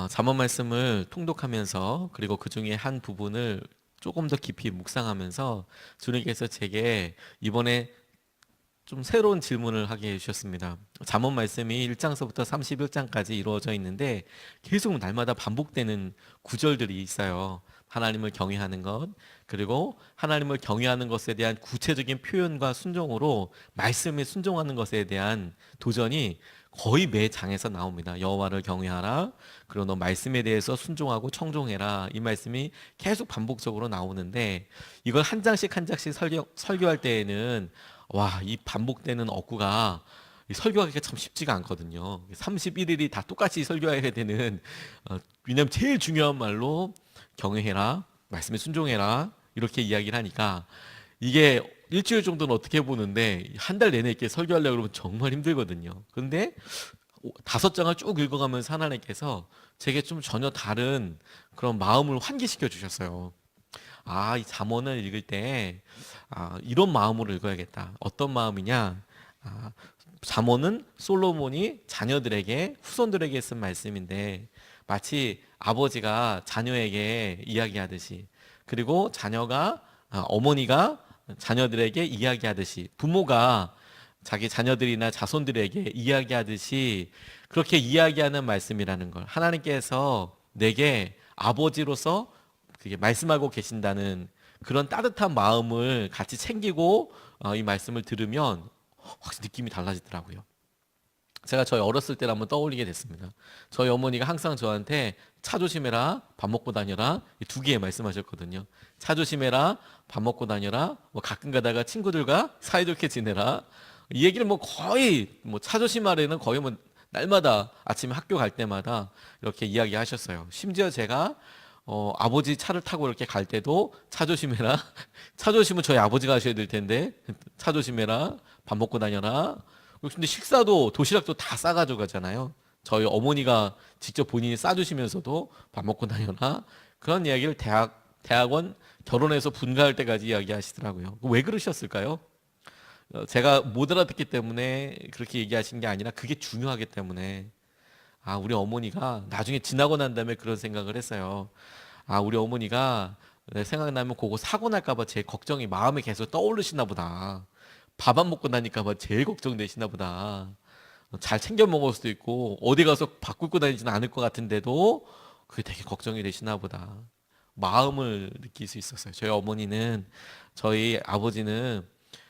잠언 말씀을 통독하면서 그리고 그 중에 한 부분을 조금 더 깊이 묵상하면서 주님께서 제게 이번에 좀 새로운 질문을 하게 해주셨습니다. 잠언 말씀이 1장서부터 31장까지 이루어져 있는데 계속 날마다 반복되는 구절들이 있어요. 하나님을 경외하는 것, 그리고 하나님을 경외하는 것에 대한 구체적인 표현과 순종으로 말씀에 순종하는 것에 대한 도전이 거의 매 장에서 나옵니다. 여호와를 경외하라. 그리고 너 말씀에 대해서 순종하고 청종해라. 이 말씀이 계속 반복적으로 나오는데 이걸 한 장씩 한 장씩 설교할 때에는 와, 이 반복되는 어구가 설교하기가 참 쉽지가 않거든요. 31일이 다 똑같이 설교해야 되는 왜냐면 제일 중요한 말로 경외해라, 말씀에 순종해라 이렇게 이야기를 하니까 이게 일주일 정도는 어떻게 보는데 한 달 내내 이렇게 설교하려고 그러면 정말 힘들거든요. 근데 5장을 쭉 읽어가면서 하나님께서 제게 좀 전혀 다른 그런 마음을 환기시켜 주셨어요. 이 잠언을 읽을 때 이런 마음으로 읽어야겠다. 어떤 마음이냐? 아, 잠언은 솔로몬이 자녀들에게 후손들에게 쓴 말씀인데 마치 아버지가 자녀에게 이야기하듯이 그리고 어머니가 자녀들에게 이야기하듯이 부모가 자기 자녀들이나 자손들에게 이야기하듯이 그렇게 이야기하는 말씀이라는 걸 하나님께서 내게 아버지로서 그게 말씀하고 계신다는 그런 따뜻한 마음을 같이 챙기고 이 말씀을 들으면 확실히 느낌이 달라지더라고요. 제가 저희 어렸을 때를 한번 떠올리게 됐습니다. 저희 어머니가 항상 저한테 차 조심해라, 밥 먹고 다녀라 이 두 개 말씀하셨거든요. 차 조심해라, 밥 먹고 다녀라, 뭐 가끔 가다가 친구들과 사이좋게 지내라. 이 얘기를 뭐 거의 뭐 차 조심하래는 거의 뭐 날마다 아침에 학교 갈 때마다 이렇게 이야기하셨어요. 심지어 제가 아버지 차를 타고 이렇게 갈 때도 차 조심해라. 차 조심은 저희 아버지가 하셔야 될 텐데 차 조심해라. 밥 먹고 다녀라. 근데 식사도 도시락도 다 싸가지고 가잖아요. 저희 어머니가 직접 본인이 싸주시면서도 밥 먹고 다녀라. 그런 이야기를 대학원 결혼해서 분가할 때까지 이야기하시더라고요. 왜 그러셨을까요? 제가 못 알아듣기 때문에 그렇게 얘기하신 게 아니라 그게 중요하기 때문에 우리 어머니가 나중에 지나고 난 다음에 그런 생각을 했어요. 우리 어머니가 생각나면 그거 사고 날까 봐 제일 걱정이 마음에 계속 떠오르시나 보다. 밥 안 먹고 나니까 봐 제일 걱정되시나 보다. 잘 챙겨 먹을 수도 있고 어디 가서 밥 굶고 다니지는 않을 것 같은데도 그게 되게 걱정이 되시나 보다. 마음을 느낄 수 있었어요. 저희 어머니는 저희 아버지는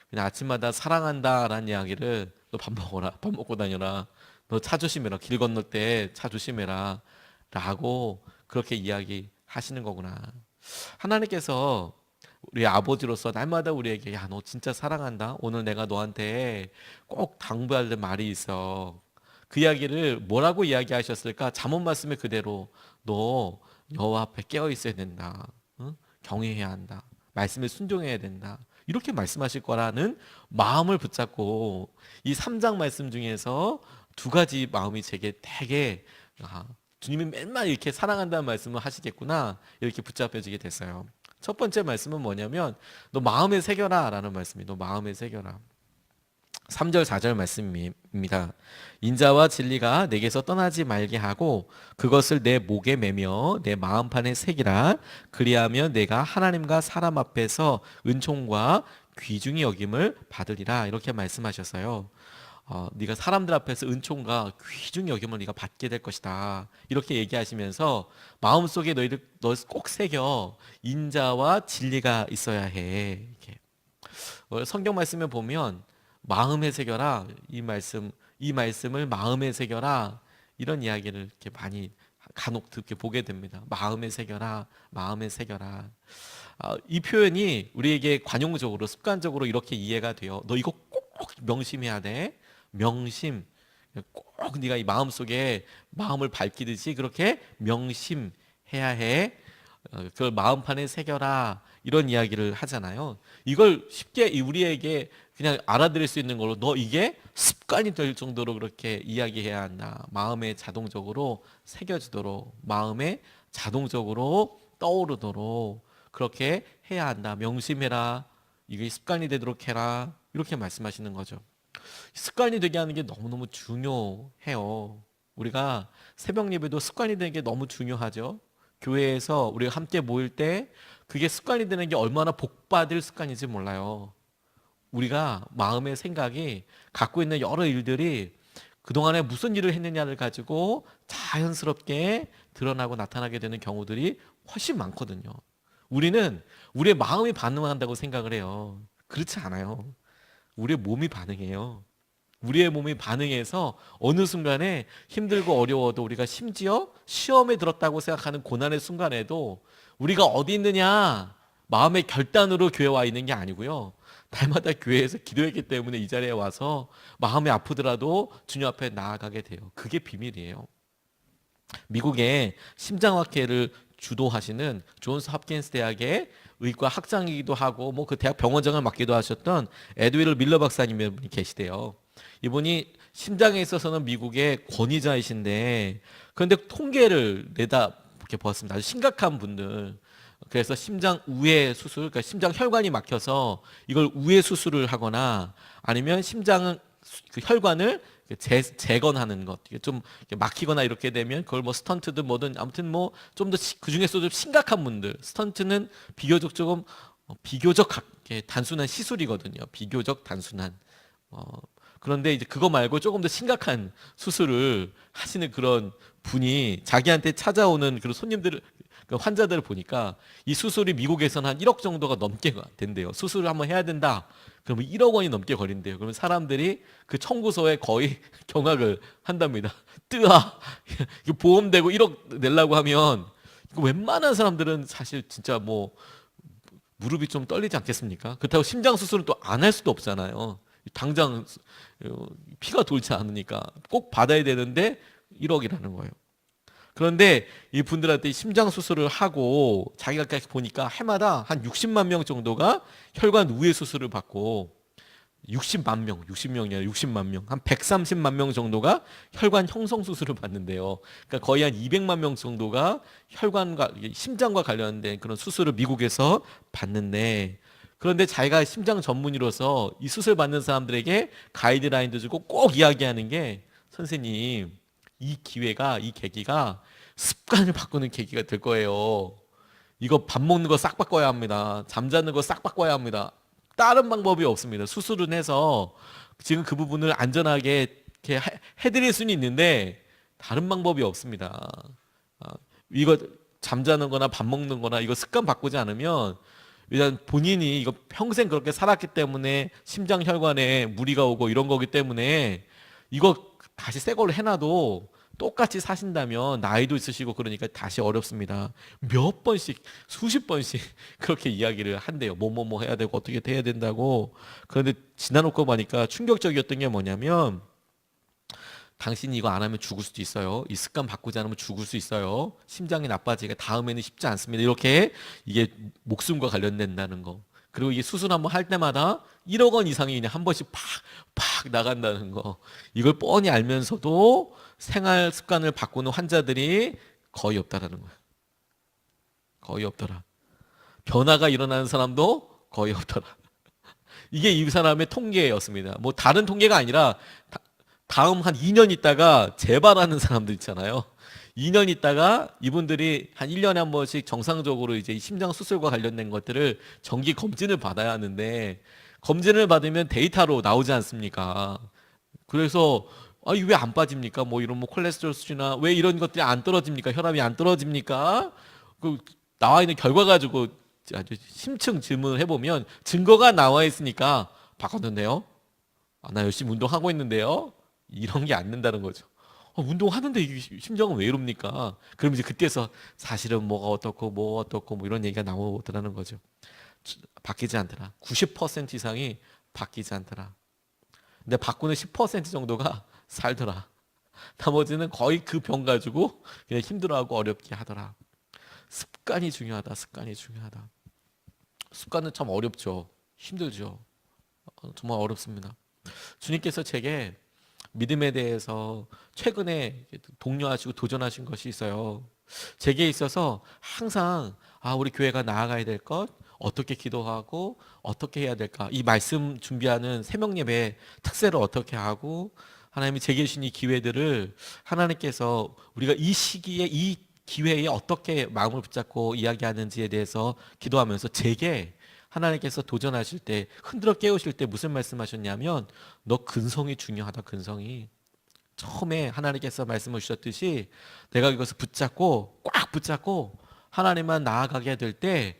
그냥 아침마다 사랑한다라는 이야기를 너 밥 먹어라, 밥 먹고 다녀라, 너 차 조심해라, 길 건널 때 차 조심해라 라고 그렇게 이야기하시는 거구나. 하나님께서 우리 아버지로서 날마다 우리에게 야, 너 진짜 사랑한다. 오늘 내가 너한테 꼭 당부할 말이 있어. 그 이야기를 뭐라고 이야기하셨을까? 잠언 말씀에 그대로 너 여호와 앞에 깨어 있어야 된다. 응? 경외해야 한다. 말씀에 순종해야 된다. 이렇게 말씀하실 거라는 마음을 붙잡고 이 3장 말씀 중에서 두 가지 마음이 제게 되게 주님이 맨날 이렇게 사랑한다는 말씀을 하시겠구나 이렇게 붙잡혀지게 됐어요. 첫 번째 말씀은 뭐냐면 너 마음에 새겨라 라는 말씀이에요. 너 마음에 새겨라. 3절 4절 말씀입니다. 인자와 진리가 내게서 떠나지 말게 하고 그것을 내 목에 매며 내 마음판에 새기라. 그리하면 내가 하나님과 사람 앞에서 은총과 귀중히 여김을 받으리라. 이렇게 말씀하셨어요. 네가 사람들 앞에서 은총과 귀중히 여김을 네가 받게 될 것이다. 이렇게 얘기하시면서 마음속에 너 꼭 새겨 인자와 진리가 있어야 해. 이렇게. 성경 말씀에 보면 마음에 새겨라 이 말씀을 마음에 새겨라 이런 이야기를 이렇게 많이 간혹 듣게 보게 됩니다. 마음에 새겨라, 마음에 새겨라. 이 표현이 우리에게 관용적으로 습관적으로 이렇게 이해가 돼요. 너 이거 꼭 명심해야 돼. 명심. 꼭 네가 이 마음속에 마음을 밝히듯이 그렇게 명심해야 해. 그걸 마음판에 새겨라. 이런 이야기를 하잖아요. 이걸 쉽게 우리에게 그냥 알아들을 수 있는 걸로 너 이게 습관이 될 정도로 그렇게 이야기해야 한다. 마음에 자동적으로 새겨지도록 마음에 자동적으로 떠오르도록 그렇게 해야 한다. 명심해라. 이게 습관이 되도록 해라. 이렇게 말씀하시는 거죠. 습관이 되게 하는 게 너무너무 중요해요. 우리가 새벽 예배도 습관이 되는 게 너무 중요하죠. 교회에서 우리가 함께 모일 때 그게 습관이 되는 게 얼마나 복받을 습관인지 몰라요. 우리가 마음의 생각이 갖고 있는 여러 일들이 그동안에 무슨 일을 했느냐를 가지고 자연스럽게 드러나고 나타나게 되는 경우들이 훨씬 많거든요. 우리는 우리의 마음이 반응한다고 생각을 해요. 그렇지 않아요. 우리의 몸이 반응해요. 우리의 몸이 반응해서 어느 순간에 힘들고 어려워도 우리가 심지어 시험에 들었다고 생각하는 고난의 순간에도 우리가 어디 있느냐 마음의 결단으로 교회 와 있는 게 아니고요. 날마다 교회에서 기도했기 때문에 이 자리에 와서 마음이 아프더라도 주님 앞에 나아가게 돼요. 그게 비밀이에요. 미국의 심장학회를 주도하시는 존스 홉킨스 대학의 의과 학장이기도 하고 뭐 그 대학 병원장을 맡기도 하셨던 에드윌 밀러 박사님이 분이 계시대요. 이분이 심장에 있어서는 미국의 권위자이신데 그런데 통계를 내다 이렇게 보았습니다. 아주 심각한 분들. 그래서 심장 우회 수술, 그러니까 심장 혈관이 막혀서 이걸 우회 수술을 하거나 아니면 심장은 그 혈관을 재건하는 것, 이게 좀 막히거나 이렇게 되면 그걸 뭐 스턴트든 뭐든 아무튼 뭐 좀 더 그 중에서도 심각한 분들, 스턴트는 비교적 조금 단순한 시술이거든요. 비교적 단순한. 그런데 이제 그거 말고 조금 더 심각한 수술을 하시는 그런 분이 자기한테 찾아오는 그런 손님들을 그 환자들을 보니까 이 수술이 미국에서는 한 1억 정도가 넘게 된대요. 수술을 한번 해야 된다. 그러면 1억 원이 넘게 걸린대요. 그러면 사람들이 그 청구서에 거의 경악을 한답니다. 뜨아! 이거 보험 되고 1억 내려고 하면 이거 웬만한 사람들은 사실 진짜 뭐 무릎이 좀 떨리지 않겠습니까? 그렇다고 심장 수술은 또 안 할 수도 없잖아요. 당장 피가 돌지 않으니까 꼭 받아야 되는데 1억이라는 거예요. 그런데 이 분들한테 심장 수술을 하고 자기가 보니까 해마다 한 60만 명 정도가 혈관 우회 수술을 받고 60명이 아니라 60만 명, 한 130만 명 정도가 혈관 형성 수술을 받는데요. 그러니까 거의 한 200만 명 정도가 혈관과 심장과 관련된 그런 수술을 미국에서 받는데 그런데 자기가 심장 전문의로서 이 수술 받는 사람들에게 가이드라인도 주고 꼭 이야기하는 게 선생님 이 계기가 습관을 바꾸는 계기가 될 거예요. 이거 밥 먹는 거 싹 바꿔야 합니다. 잠자는 거 싹 바꿔야 합니다. 다른 방법이 없습니다. 수술은 해서 지금 그 부분을 안전하게 이렇게 해드릴 수는 있는데 다른 방법이 없습니다. 이거 잠자는 거나 밥 먹는 거나 이거 습관 바꾸지 않으면 일단 본인이 이거 평생 그렇게 살았기 때문에 심장 혈관에 무리가 오고 이런 거기 때문에 이거 다시 새 걸로 해놔도 똑같이 사신다면 나이도 있으시고 그러니까 다시 어렵습니다. 몇 번씩 수십 번씩 그렇게 이야기를 한대요. 뭐뭐뭐 해야 되고 어떻게 해야 된다고. 그런데 지나놓고 보니까 충격적이었던 게 뭐냐면 당신이 이거 안 하면 죽을 수도 있어요. 이 습관 바꾸지 않으면 죽을 수 있어요. 심장이 나빠지니까 다음에는 쉽지 않습니다. 이렇게 이게 목숨과 관련된다는 거. 그리고 이게 수술 한번 할 때마다 1억 원 이상이 그냥 한 번씩 팍 나간다는 거. 이걸 뻔히 알면서도 생활 습관을 바꾸는 환자들이 거의 없다라는 거예요. 거의 없더라. 변화가 일어나는 사람도 거의 없더라. 이게 이 사람의 통계였습니다. 뭐 다른 통계가 아니라 다음 한 2년 있다가 재발하는 사람들 있잖아요. 2년 있다가 이분들이 한 1년에 한 번씩 정상적으로 이제 심장 수술과 관련된 것들을 정기 검진을 받아야 하는데 검진을 받으면 데이터로 나오지 않습니까? 그래서 이게 왜 안 빠집니까? 뭐 이런 뭐 콜레스테롤 수치나 왜 이런 것들이 안 떨어집니까? 혈압이 안 떨어집니까? 그 나와 있는 결과 가지고 아주 심층 질문을 해보면 증거가 나와 있으니까 바꿨는데요. 나 열심히 운동하고 있는데요. 이런 게 안 된다는 거죠. 운동하는데 이게 심장은 왜 이럽니까? 그럼 이제 그때서 사실은 뭐가 어떻고 뭐 이런 얘기가 나오더라는 거죠. 바뀌지 않더라. 90% 이상이 바뀌지 않더라. 근데 바꾸는 10% 정도가 살더라. 나머지는 거의 그 병 가지고 그냥 힘들어하고 어렵게 하더라. 습관이 중요하다. 습관이 중요하다. 습관은 참 어렵죠. 힘들죠. 정말 어렵습니다. 주님께서 제게 믿음에 대해서 최근에 독려하시고 도전하신 것이 있어요. 제게 있어서 항상 우리 교회가 나아가야 될 것, 어떻게 기도하고 어떻게 해야 될까? 이 말씀 준비하는 새벽 예배 특세를 어떻게 하고 하나님이 제게 주신 이 기회들을 하나님께서 우리가 이 시기에 이 기회에 어떻게 마음을 붙잡고 이야기하는지에 대해서 기도하면서 제게 하나님께서 도전하실 때 흔들어 깨우실 때 무슨 말씀하셨냐면 너 근성이 중요하다. 근성이 처음에 하나님께서 말씀을 주셨듯이 내가 이것을 붙잡고 꽉 붙잡고 하나님만 나아가게 될 때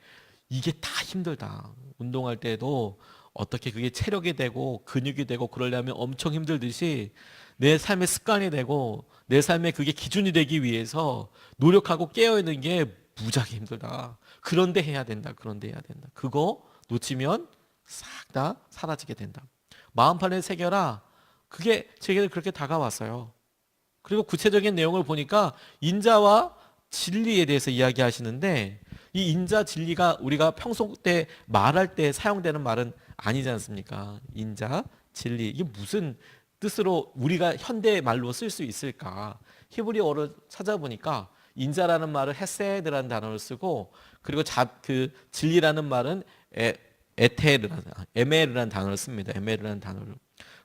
이게 다 힘들다. 운동할 때도 어떻게 그게 체력이 되고 근육이 되고 그러려면 엄청 힘들듯이 내 삶의 습관이 되고 내 삶의 그게 기준이 되기 위해서 노력하고 깨어있는 게 무지하게 힘들다. 그런데 해야 된다. 그런데 해야 된다. 그거 놓치면 싹 다 사라지게 된다. 마음판에 새겨라. 그게 제게 그렇게 다가왔어요. 그리고 구체적인 내용을 보니까 인자와 진리에 대해서 이야기하시는데 이 인자 진리가 우리가 평소 때 말할 때 사용되는 말은 아니지 않습니까? 인자 진리 이게 무슨 뜻으로 우리가 현대 말로 쓸 수 있을까? 히브리어를 찾아보니까 인자라는 말을 헤세드라는 단어를 쓰고 그리고 그 진리라는 말은 에메르라는 단어를 씁니다. 에메르라는 단어를.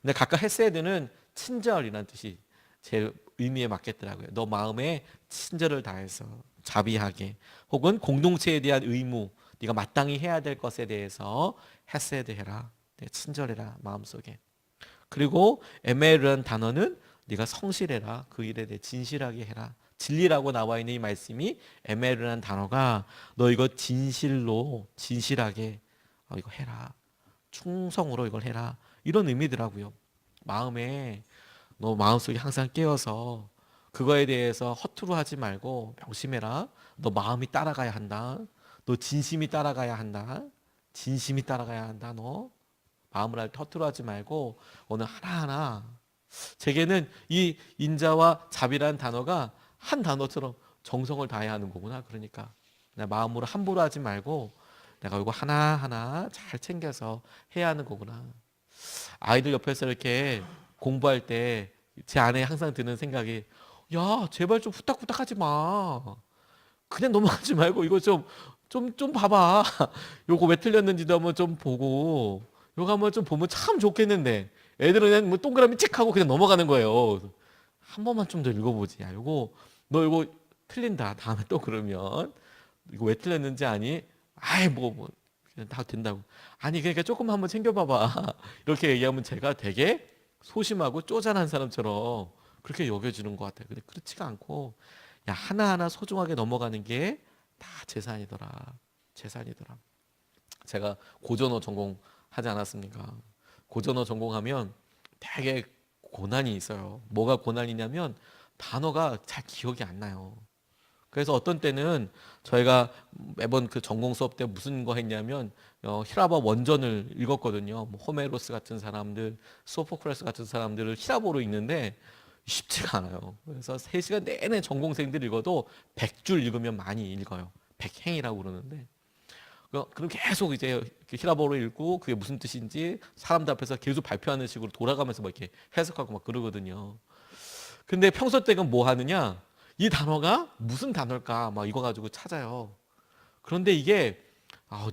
근데 각각 헤세드는 친절이라는 뜻이 제 의미에 맞겠더라고요. 너 마음에 친절을 다해서 자비하게 혹은 공동체에 대한 의무 네가 마땅히 해야 될 것에 대해서 헤세드 해라. 친절해라 마음속에. 그리고 에메르라는 단어는 네가 성실해라. 그 일에 대해 진실하게 해라. 진리라고 나와 있는 이 말씀이 에메르라는 단어가 너 이거 진실로 진실하게 이거 해라. 충성으로 이걸 해라. 이런 의미더라고요. 마음에 너 마음속에 항상 깨어서 그거에 대해서 허투루 하지 말고 명심해라. 너 마음이 따라가야 한다. 너 진심이 따라가야 한다. 진심이 따라가야 한다. 너 마음을 할 때 허투루 하지 말고 오늘 하나하나 제게는 이 인자와 자비라는 단어가 한 단어처럼 정성을 다해야 하는 거구나. 그러니까 내 마음으로 함부로 하지 말고 내가 이거 하나하나 잘 챙겨서 해야 하는 거구나. 아이들 옆에서 이렇게 공부할 때 제 안에 항상 드는 생각이 야 제발 좀 후딱후딱 하지 마. 그냥 넘어가지 말고 이거 좀 봐봐. 요거 왜 틀렸는지도 한번 좀 보고 요거 한번 좀 보면 참 좋겠는데 애들은 그냥 뭐 동그라미 찍 하고 그냥 넘어가는 거예요. 한 번만 좀 더 읽어보지. 야 요거 너 요거 틀린다. 다음에 또 그러면 이거 왜 틀렸는지 아니? 아이 뭐 그냥 다 된다고. 아니 그러니까 조금 한번 챙겨봐봐. 이렇게 얘기하면 제가 되게 소심하고 쪼잔한 사람처럼 그렇게 여겨지는 것 같아요. 근데 그렇지가 않고 야 하나하나 소중하게 넘어가는 게 다 재산이더라. 재산이더라. 제가 고전어 전공하지 않았습니까? 고전어 전공하면 되게 고난이 있어요. 뭐가 고난이냐면 단어가 잘 기억이 안 나요. 그래서 어떤 때는 저희가 매번 그 전공 수업 때 무슨 거 했냐면 히라버 원전을 읽었거든요. 뭐 호메로스 같은 사람들, 소포크레스 같은 사람들을 히라버로 읽는데 쉽지가 않아요. 그래서 3시간 내내 전공생들 읽어도 100줄 읽으면 많이 읽어요. 100행이라고 그러는데 그럼 계속 이제 히라버로 읽고 그게 무슨 뜻인지 사람들 앞에서 계속 발표하는 식으로 돌아가면서 막 이렇게 해석하고 막 그러거든요. 근데 평소 때는 뭐 하느냐? 이 단어가 무슨 단어일까? 막 이거 가지고 찾아요. 그런데 이게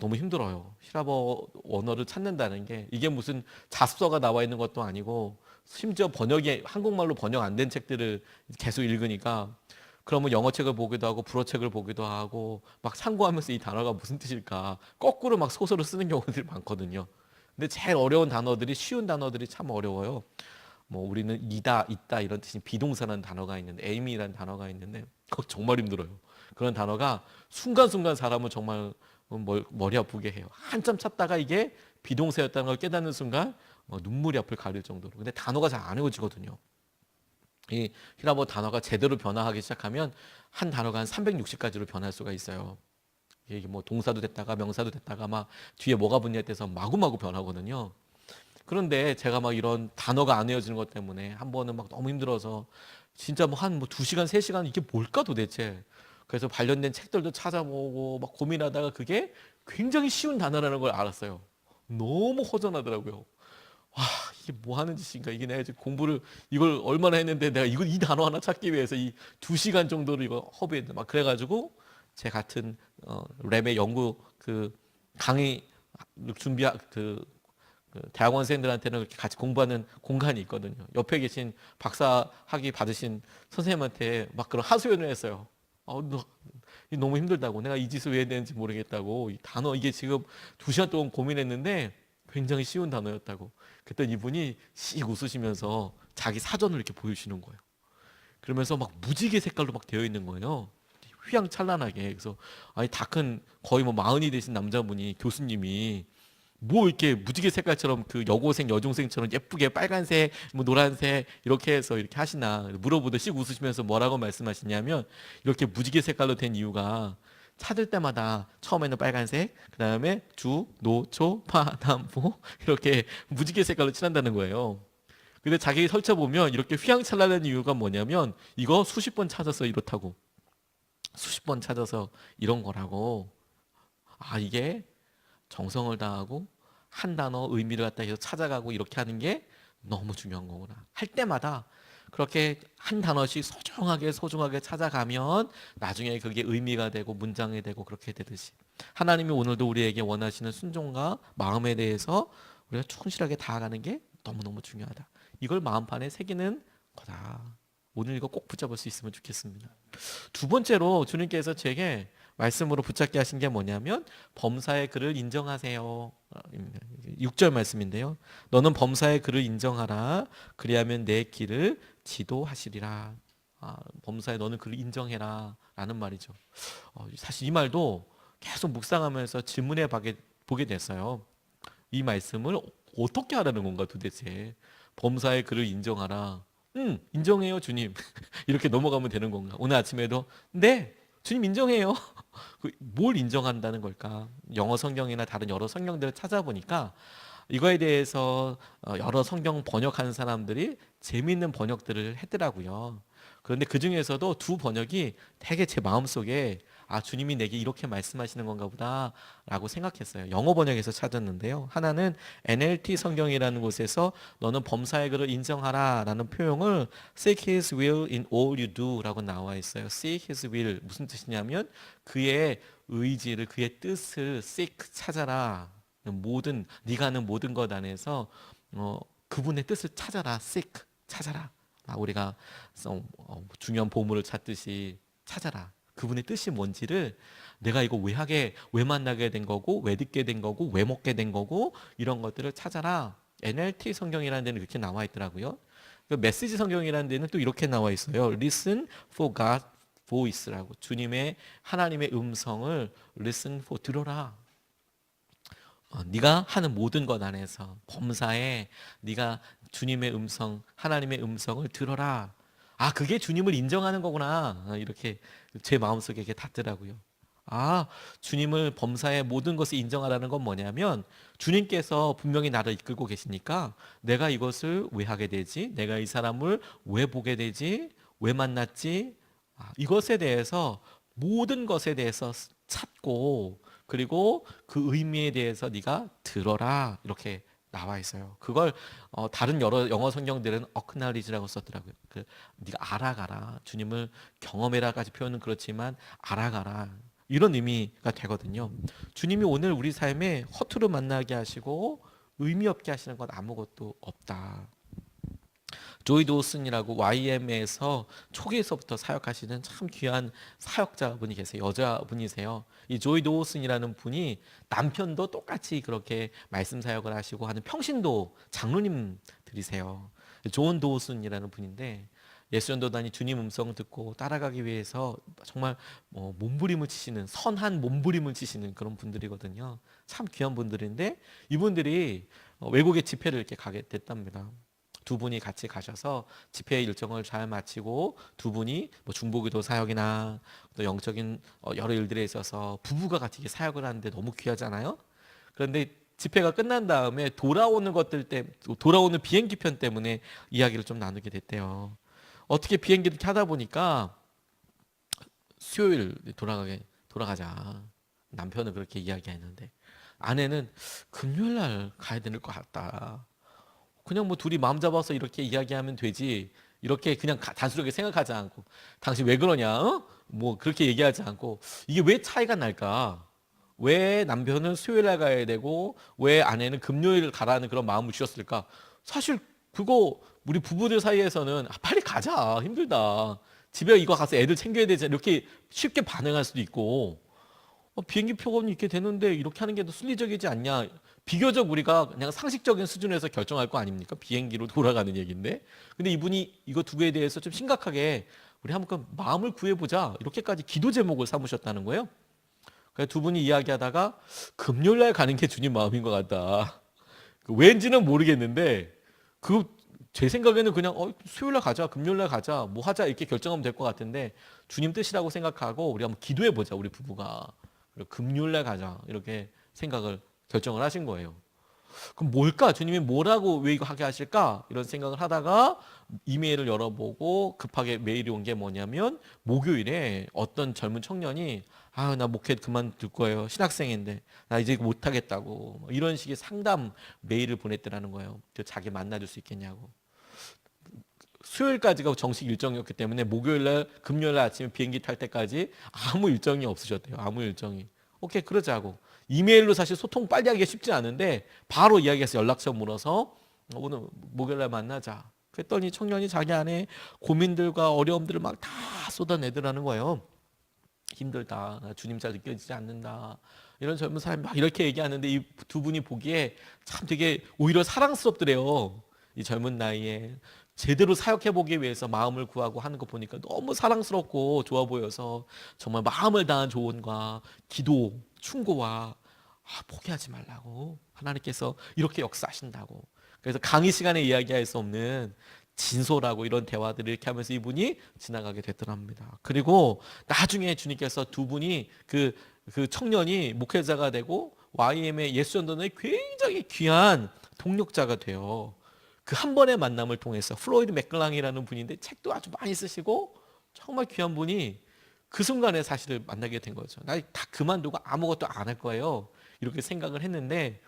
너무 힘들어요. 히라버 원어를 찾는다는 게 이게 무슨 잡서가 나와 있는 것도 아니고 심지어 번역이 한국말로 번역 안 된 책들을 계속 읽으니까 그러면 영어 책을 보기도 하고 불어 책을 보기도 하고 막 참고하면서 이 단어가 무슨 뜻일까 거꾸로 막 소설을 쓰는 경우들이 많거든요. 근데 제일 어려운 단어들이 쉬운 단어들이 참 어려워요. 뭐 우리는 이다, 있다 이런 뜻인 비동사라는 단어가 있는데 에이미라는 단어가 있는데 그거 정말 힘들어요. 그런 단어가 순간순간 사람을 정말 머리 아프게 해요. 한참 찾다가 이게 비동사였다는 걸 깨닫는 순간 눈물이 앞을 가릴 정도로. 근데 단어가 잘 안 외워지거든요. 이 히라버 단어가 제대로 변화하기 시작하면 한 단어가 한 360가지로 변할 수가 있어요. 이게 뭐 동사도 됐다가 명사도 됐다가 막 뒤에 뭐가 붙냐에 따라서 마구마구 변하거든요. 그런데 제가 막 이런 단어가 안 외워지는 것 때문에 한 번은 막 너무 힘들어서 진짜 뭐 한 2시간, 3시간 이게 뭘까 도대체. 그래서 관련된 책들도 찾아보고 막 고민하다가 그게 굉장히 쉬운 단어라는 걸 알았어요. 너무 허전하더라고요. 와, 이게 뭐 하는 짓인가? 이게 내가 지금 공부를 이걸 얼마나 했는데 내가 이 단어 하나 찾기 위해서 이 2시간 정도를 이거 허비했는데 막 그래가지고 제 같은 랩의 연구 그 강의 준비 그 그 대학원생들한테는 그렇게 같이 공부하는 공간이 있거든요. 옆에 계신 박사 학위 받으신 선생님한테 막 그런 하소연을 했어요. 너무 힘들다고, 내가 이 짓을 왜 해야 되는지 모르겠다고, 이 단어 이게 지금 2시간 동안 고민했는데 굉장히 쉬운 단어였다고. 그때 이분이 씩 웃으시면서 자기 사전을 이렇게 보여주시는 거예요. 그러면서 막 무지개 색깔로 막 되어 있는 거예요. 휘황찬란하게. 그래서 아니 다 큰 거의 뭐 마흔이 되신 남자분이, 교수님이 뭐 이렇게 무지개 색깔처럼 그 여고생 여중생처럼 예쁘게 빨간색 뭐 노란색 이렇게 해서 이렇게 하시나 물어보더 씩 웃으시면서 뭐라고 말씀하시냐면, 이렇게 무지개 색깔로 된 이유가 찾을 때마다 처음에는 빨간색, 그 다음에 주, 노, 초, 파, 남, 보 이렇게 무지개 색깔로 칠한다는 거예요. 근데 자기 설쳐보면 이렇게 휘황찬란한 이유가 뭐냐면, 이거 수십 번 찾아서 이렇다고, 수십 번 찾아서 이런 거라고. 이게 정성을 다하고 한 단어 의미를 갖다 해서 찾아가고 이렇게 하는 게 너무 중요한 거구나. 할 때마다 그렇게 한 단어씩 소중하게 소중하게 찾아가면 나중에 그게 의미가 되고 문장이 되고 그렇게 되듯이, 하나님이 오늘도 우리에게 원하시는 순종과 마음에 대해서 우리가 충실하게 다가가는 게 너무너무 중요하다. 이걸 마음판에 새기는 거다. 오늘 이거 꼭 붙잡을 수 있으면 좋겠습니다. 두 번째로 주님께서 제게 말씀으로 붙잡게 하신 게 뭐냐면, 범사의 그를 인정하세요. 6절 말씀인데요. 너는 범사의 그를 인정하라. 그리하면 내 길을 지도하시리라. 범사에 너는 그를 인정해라 라는 말이죠. 사실 이 말도 계속 묵상하면서 질문해 보게 됐어요. 이 말씀을 어떻게 하라는 건가 도대체. 범사의 그를 인정하라. 인정해요 주님. 이렇게 넘어가면 되는 건가? 오늘 아침에도 네 주님 인정해요. 뭘 인정한다는 걸까? 영어 성경이나 다른 여러 성경들을 찾아보니까 이거에 대해서 여러 성경 번역하는 사람들이 재미있는 번역들을 했더라고요. 그런데 그 중에서도 두 번역이 되게 제 마음속에 주님이 내게 이렇게 말씀하시는 건가 보다 라고 생각했어요. 영어 번역에서 찾았는데요. 하나는 NLT 성경이라는 곳에서 너는 범사의 그를 인정하라 라는 표현을 Seek His will in all you do 라고 나와 있어요. Seek His will 무슨 뜻이냐면 그의 의지를, 그의 뜻을 seek 찾아라. 네가 하는 모든 것 안에서 그분의 뜻을 찾아라. seek 찾아라. 우리가 중요한 보물을 찾듯이 찾아라. 그분의 뜻이 뭔지를, 내가 이거 왜 만나게 된 거고, 왜 듣게 된 거고, 왜 먹게 된 거고, 이런 것들을 찾아라. NLT 성경이라는 데는 이렇게 나와 있더라고요. 메시지 성경이라는 데는 또 이렇게 나와 있어요. Listen for God's voice라고. 하나님의 음성을 listen for, 들어라. 네가 하는 모든 것 안에서 범사에 네가 주님의 음성, 하나님의 음성을 들어라. 그게 주님을 인정하는 거구나. 이렇게 제 마음속에 이렇게 닿더라고요. 주님을 범사의 모든 것을 인정하라는 건 뭐냐면, 주님께서 분명히 나를 이끌고 계시니까 내가 이것을 왜 하게 되지? 내가 이 사람을 왜 보게 되지? 왜 만났지? 이것에 대해서, 모든 것에 대해서 찾고, 그리고 그 의미에 대해서 네가 들어라. 이렇게 나와 있어요. 그걸 다른 여러 영어 성경들은 acknowledge라고 썼더라고요. 네가 알아가라. 주님을 경험해라까지 표현은 그렇지만 알아가라. 이런 의미가 되거든요. 주님이 오늘 우리 삶에 허투루 만나게 하시고 의미 없게 하시는 건 아무것도 없다. 조이 도슨이라고 YM에서 초기에서부터 사역하시는 참 귀한 사역자분이 계세요. 여자분이세요. 이 조이 도슨이라는 분이 남편도 똑같이 그렇게 말씀 사역을 하시고 하는 평신도 장로님들이세요. 존 도슨이라는 분인데, 예수전도단이 주님 음성을 듣고 따라가기 위해서 정말 몸부림을 치시는, 선한 몸부림을 치시는 그런 분들이거든요. 참 귀한 분들인데, 이분들이 외국에 집회를 이렇게 가게 됐답니다. 두 분이 같이 가셔서 집회 일정을 잘 마치고, 두 분이 중보기도 사역이나 또 영적인 여러 일들에 있어서 부부가 같이 사역을 하는데 너무 귀하잖아요. 그런데 집회가 끝난 다음에 돌아오는 비행기 편 때문에 이야기를 좀 나누게 됐대요. 어떻게 비행기를 타다 보니까 수요일 돌아가자. 남편은 그렇게 이야기했는데, 아내는 금요일 날 가야 될 것 같다. 그냥 둘이 마음 잡아서 이렇게 이야기하면 되지, 이렇게 그냥 단순하게 생각하지 않고, 당신 왜 그러냐? 그렇게 얘기하지 않고, 이게 왜 차이가 날까? 왜 남편은 수요일 날 가야 되고 왜 아내는 금요일 가라는 그런 마음을 주셨을까? 사실 그거 우리 부부들 사이에서는 빨리 가자, 힘들다, 집에 이거 가서 애들 챙겨야 되지, 이렇게 쉽게 반응할 수도 있고, 비행기 표건이 이렇게 되는데 이렇게 하는 게 더 순리적이지 않냐. 비교적 우리가 그냥 상식적인 수준에서 결정할 거 아닙니까? 비행기로 돌아가는 얘기인데. 근데 이분이 이거 두 개에 대해서 좀 심각하게 우리 한번 마음을 구해보자, 이렇게까지 기도 제목을 삼으셨다는 거예요. 그래서 두 분이 이야기하다가 금요일 날 가는 게 주님 마음인 것 같다. 왠지는 모르겠는데 그 제 생각에는 그냥 수요일 날 가자, 금요일 날 가자, 뭐 하자 이렇게 결정하면 될 것 같은데 주님 뜻이라고 생각하고 우리 한번 기도해 보자, 우리 부부가. 그리고 금요일 날 가자, 이렇게 생각을 결정을 하신 거예요. 그럼 뭘까? 주님이 뭐라고 왜 이거 하게 하실까? 이런 생각을 하다가 이메일을 열어보고 급하게 메일이 온 게 뭐냐면 목요일에 어떤 젊은 청년이 나 목회 그만둘 거예요. 신학생인데 나 이제 못하겠다고, 이런 식의 상담 메일을 보냈더라는 거예요. 자기 만나줄 수 있겠냐고. 수요일까지가 정식 일정이었기 때문에 목요일날 금요일날 아침에 비행기 탈 때까지 아무 일정이 없으셨대요. 아무 일정이. 오케이, 그러자고. 이메일로 사실 소통 빨리 하기가 쉽지 않은데 바로 이야기해서 연락처 물어서 오늘 목요일날 만나자. 그랬더니 청년이 자기 안에 고민들과 어려움들을 막 다 쏟아내더라는 거예요. 힘들다, 나 주님 잘 느껴지지 않는다, 이런 젊은 사람이 막 이렇게 얘기하는데 이 두 분이 보기에 참 되게 오히려 사랑스럽더래요. 이 젊은 나이에 제대로 사역해보기 위해서 마음을 구하고 하는 거 보니까 너무 사랑스럽고 좋아 보여서 정말 마음을 다한 조언과 기도, 충고와 포기하지 말라고, 하나님께서 이렇게 역사하신다고. 그래서 강의 시간에 이야기할 수 없는 진솔하고 이런 대화들을 이렇게 하면서 이분이 지나가게 됐더랍니다. 그리고 나중에 주님께서 두 분이 그 청년이 목회자가 되고 YM의 예수전도는 굉장히 귀한 동력자가 돼요. 그 한 번의 만남을 통해서 플로이드 맥클랑이라는 분인데 책도 아주 많이 쓰시고 정말 귀한 분이 그 순간에 사실을 만나게 된 거죠. 나 다 그만두고 아무것도 안 할 거예요, 이렇게 생각을 했는데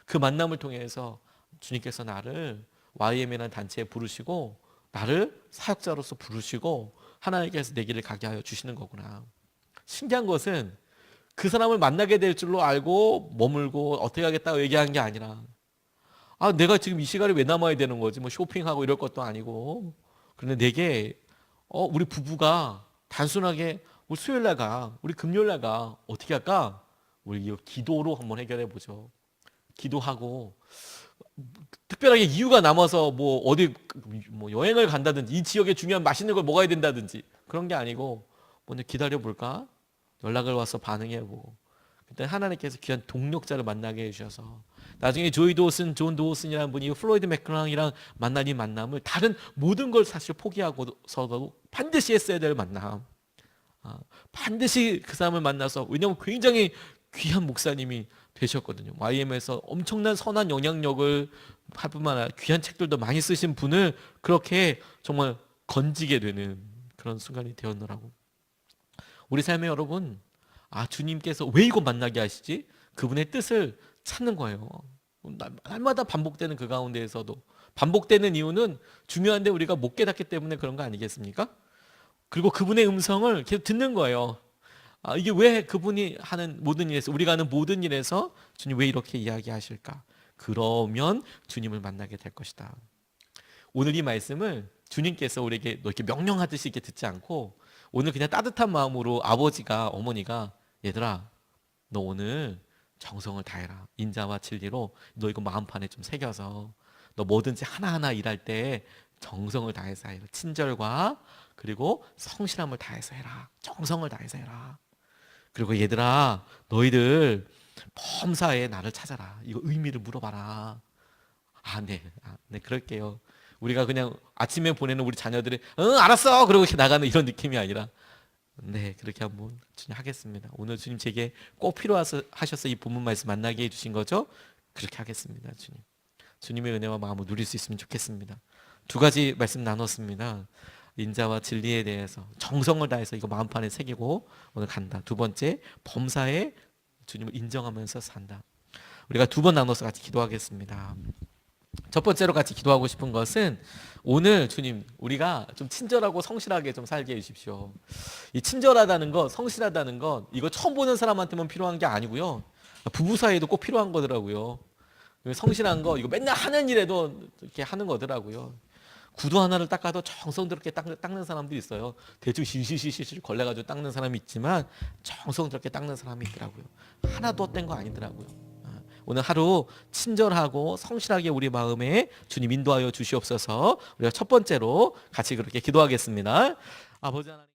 그 만남을 통해서 주님께서 나를 YM이라는 단체에 부르시고 나를 사역자로서 부르시고 하나님께서 내 길을 가게 하여 주시는 거구나. 신기한 것은 그 사람을 만나게 될 줄로 알고 머물고 어떻게 하겠다고 얘기한 게 아니라 내가 지금 이 시간에 왜 남아야 되는 거지, 뭐 쇼핑하고 이럴 것도 아니고. 그런데 내게 우리 부부가 단순하게 우리 수요일 날 가, 우리 금요일 날 가, 어떻게 할까? 우리 이거 기도로 한번 해결해 보죠. 기도하고 특별하게 이유가 남아서 뭐 어디 뭐 여행을 간다든지 이 지역에 중요한 맛있는 걸 먹어야 된다든지 그런 게 아니고 먼저 기다려 볼까? 연락을 와서 반응해 보고, 그때 하나님께서 귀한 동력자를 만나게 해주셔서 나중에 존 도우슨이라는 분이 플로이드 맥클랑이랑 만난 이 만남을 다른 모든 걸 사실 포기하고서도 반드시 했어야 될 만남. 반드시 그 사람을 만나서, 왜냐하면 굉장히 귀한 목사님이 되셨거든요. YM에서 엄청난 선한 영향력을 할 뿐만 아니라 귀한 책들도 많이 쓰신 분을 그렇게 정말 건지게 되는 그런 순간이 되었노라고. 우리 삶의 여러분, 주님께서 왜 이거 만나게 하시지? 그분의 뜻을 찾는 거예요. 날마다 반복되는 그 가운데에서도 반복되는 이유는 중요한데 우리가 못 깨닫기 때문에 그런 거 아니겠습니까? 그리고 그분의 음성을 계속 듣는 거예요. 이게 왜 그분이 하는 모든 일에서, 우리가 하는 모든 일에서 주님 왜 이렇게 이야기하실까? 그러면 주님을 만나게 될 것이다. 오늘 이 말씀을 주님께서 우리에게 너 이렇게 명령하듯이 이렇게 듣지 않고 오늘 그냥 따뜻한 마음으로 아버지가, 어머니가 얘들아 너 오늘 정성을 다해라, 인자와 진리로 너 이거 마음판에 좀 새겨서 너 뭐든지 하나하나 일할 때 정성을 다해서 해라. 친절과 그리고 성실함을 다해서 해라. 정성을 다해서 해라. 그리고 얘들아 너희들 범사에 나를 찾아라. 이거 의미를 물어봐라. 네, 그럴게요. 우리가 그냥 아침에 보내는 우리 자녀들이 응 알았어 그러고 이렇게 나가는 이런 느낌이 아니라 네, 그렇게 한번 주님 하겠습니다. 오늘 주님 제게 꼭 필요하셔서 이 본문 말씀 만나게 해주신 거죠? 그렇게 하겠습니다. 주님의 은혜와 마음을 누릴 수 있으면 좋겠습니다. 두 가지 말씀 나눴습니다. 인자와 진리에 대해서 정성을 다해서 이거 마음판에 새기고 오늘 간다. 두 번째, 범사에 주님을 인정하면서 산다. 우리가 두 번 나눠서 같이 기도하겠습니다. 첫 번째로 같이 기도하고 싶은 것은 오늘 주님 우리가 좀 친절하고 성실하게 좀 살게 해주십시오. 이 친절하다는 것, 성실하다는 것 이거 처음 보는 사람한테만 필요한 게 아니고요. 부부 사이에도 꼭 필요한 거더라고요. 성실한 거 이거 맨날 하는 일에도 이렇게 하는 거더라고요. 구두 하나를 닦아도 정성스럽게 닦는 사람도 있어요. 대충 실실실실 걸레가지고 닦는 사람이 있지만 정성스럽게 닦는 사람이 있더라고요. 하나도 헛된 거 아니더라고요. 오늘 하루 친절하고 성실하게 우리 마음에 주님 인도하여 주시옵소서. 우리가 첫 번째로 같이 그렇게 기도하겠습니다. 아버지 하나님.